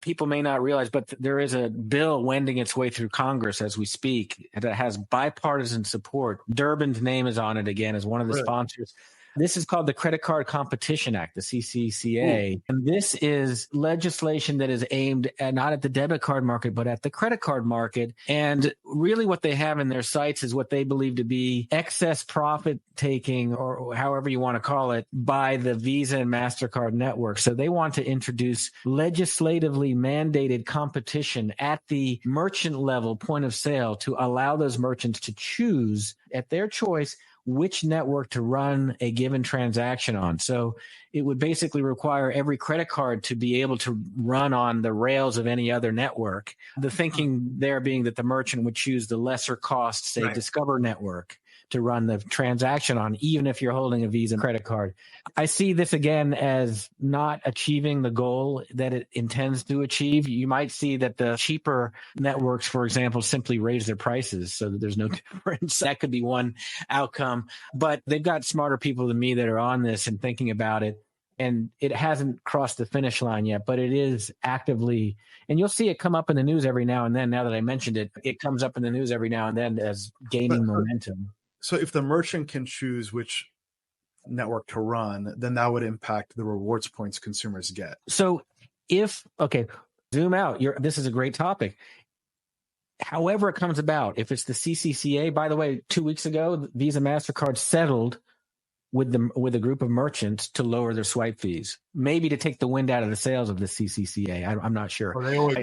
people may not realize, but there is a bill wending its way through Congress as we speak that has bipartisan support. Durbin's name is on it again as one of the sponsors. This is called the Credit Card Competition Act, the CCCA. Ooh. And this is legislation that is aimed at not at the debit card market, but at the credit card market. And really what they have in their sights is what they believe to be excess profit taking, or however you want to call it, by the Visa and MasterCard network. So they want to introduce legislatively mandated competition at the merchant level point of sale to allow those merchants to choose at their choice which network to run a given transaction on. So it would basically require every credit card to be able to run on the rails of any other network. The thinking there being that the merchant would choose the lesser cost, say, Discover network to run the transaction on, even if you're holding a Visa credit card. I see this again as not achieving the goal that it intends to achieve. You might see that the cheaper networks, for example, simply raise their prices so that there's no difference. That could be one outcome. But they've got smarter people than me that are on this and thinking about it. And it hasn't crossed the finish line yet, but it is actively, and you'll see it come up in the news every now and then. Now that I mentioned it, it comes up in the news every now and then as gaining momentum. So if the merchant can choose which network to run, then that would impact the rewards points consumers get. So zoom out. This is a great topic. However it comes about, if it's the CCCA, by the way, 2 weeks ago, Visa MasterCard settled with a group of merchants to lower their swipe fees, maybe to take the wind out of the sails of the CCCA. I'm not sure. Well,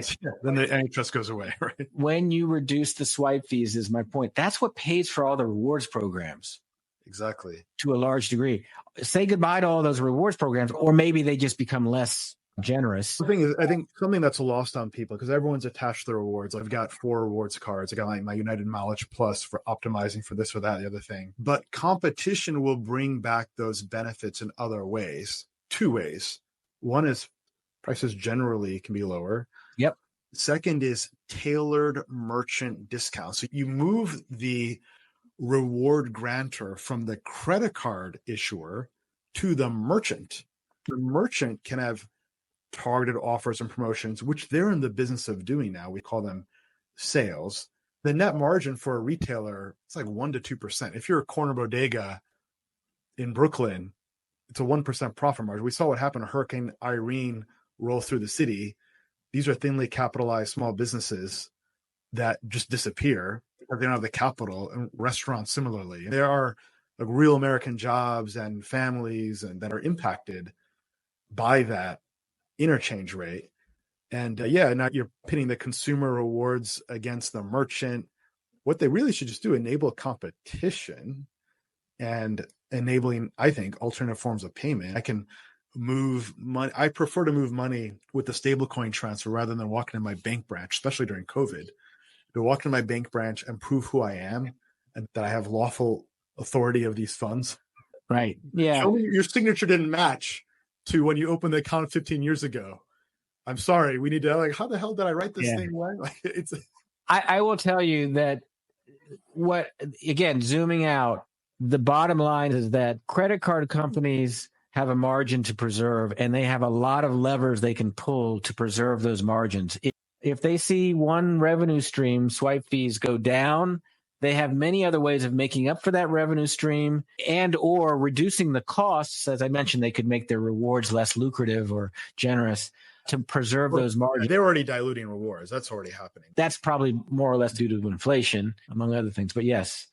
then the antitrust goes away, right? When you reduce the swipe fees, is my point. That's what pays for all the rewards programs. Exactly. To a large degree. Say goodbye to all those rewards programs, or maybe they just become less generous. The thing is, I think something that's lost on people, because everyone's attached to the rewards. I've got 4 rewards cards. I got my United Mileage Plus for optimizing for this or that, the other thing. But competition will bring back those benefits in other ways. 2 ways. One is prices generally can be lower. Yep. Second is tailored merchant discounts. So you move the reward grantor from the credit card issuer to the merchant. The merchant can have targeted offers and promotions, which they're in the business of doing now. We call them sales. The net margin for a retailer, it's like 1% to 2%. If you're a corner bodega in Brooklyn, it's a 1% profit margin. We saw what happened to Hurricane Irene roll through the city. These are thinly capitalized small businesses that just disappear because they don't have the capital, and restaurants similarly. There are like real American jobs and families and that are impacted by that interchange rate. And now you're pitting the consumer rewards against the merchant. What they really should just do, enable competition and enabling, I think, alternative forms of payment. I can move money. I prefer to move money with the stablecoin transfer rather than walking in my bank branch, especially during COVID. To walk into my bank branch and prove who I am and that I have lawful authority of these funds. Right. Yeah. Show me your signature didn't match to when you opened the account 15 years ago. I'm sorry. We need to, how the hell did I write this thing? I will tell you that zooming out, the bottom line is that credit card companies have a margin to preserve, and they have a lot of levers they can pull to preserve those margins. If they see one revenue stream, swipe fees, go down, they have many other ways of making up for that revenue stream and or reducing the costs. As I mentioned, they could make their rewards less lucrative or generous to preserve those margins. They're already diluting rewards. That's already happening. That's probably more or less due to inflation, among other things. But yes.